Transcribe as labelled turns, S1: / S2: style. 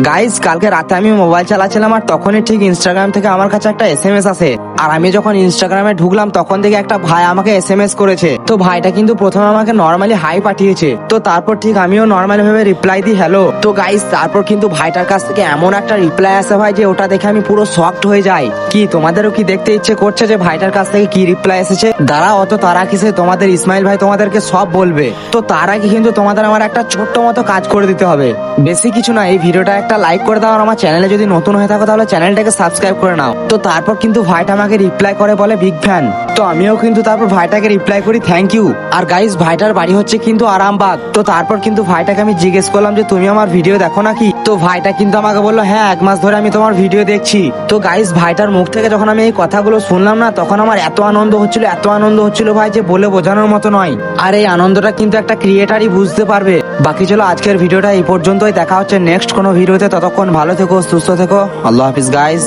S1: Guys কালকে রাতে আমি মোবাইল চালাচ্ছিলাম আর তখনই ঠিক ইনস্টাগ্রাম থেকে আমার কাছে একটা এসএমএস আসে। আর আমি যখন ইনস্টাগ্রামে ঢুকলাম তখন থেকে একটা ভাই আমাকে এসএমএস করেছে। তো ভাইটা কিন্তু প্রথমে আমাকে নর্মালি হাই পাঠিয়েছে, তো তারপর ঠিক আমিও নর্মালি ভাবে রিপ্লাই দিই হ্যালো। তো গাইস তারপর কিন্তু ভাইটার কাছ থেকে এমন একটা রিপ্লাই আসে ভাই যে ওটা দেখে আমি পুরো শকড হয়ে যাই। কি তোমাদেরও কি দেখতে ইচ্ছে করছে যে ভাইটার কাছ থেকে কি রিপ্লাই এসেছে? দাঁড়া অত তারা কিসে, তোমাদের ইসমাইল ভাই তোমাদেরকে সব বলবে। তো তার আগে কিন্তু তোমাদের আমার একটা ছোট্ট মতো কাজ করে দিতে হবে। বেশি কিছু না, এই ভিডিওটা একটা লাইক করে দাও আর আমার চ্যানেলে যদি নতুন হয়ে থাকো তাহলে চ্যানেলটাকে সাবস্ক্রাইব করে নাও। তো তারপর কিন্তু ভাইটা আমাকে রিপ্লাই করে বলে বিগ ফ্যান। তো আমিও কিন্তু তারপর ভাইটাকে রিপ্লাই করি থ্যাংক ইউ। আর গাইস ভাইটার বাড়ি হচ্ছে কিন্তু আরামবাগ। তো তারপর কিন্তু ভাইটাকে আমি জিজ্ঞেস করলাম যে তুমি আমার ভিডিও দেখো নাকি? তো ভাইটা কিন্তু আমাকে বললো হ্যাঁ 1 মাস ধরে আমি তোমার ভিডিও দেখছি। তো গাইস ভাইটার মুখ থেকে যখন আমি এই কথাগুলো শুনলাম না তখন আমার এত আনন্দ হচ্ছিল ভাই যে বলে বোঝানোর মতো নয়। আর এই আনন্দটা কিন্তু একটা ক্রিয়েটারই বুঝতে পারবে। বাকি চলো আজকের ভিডিওটা এই পর্যন্তই, দেখা হচ্ছে নেক্সট কোনো ভিডিওতে। ততক্ষণ ভালো থেকো, সুস্থ থেকো, আল্লাহ হাফিজ গাইস।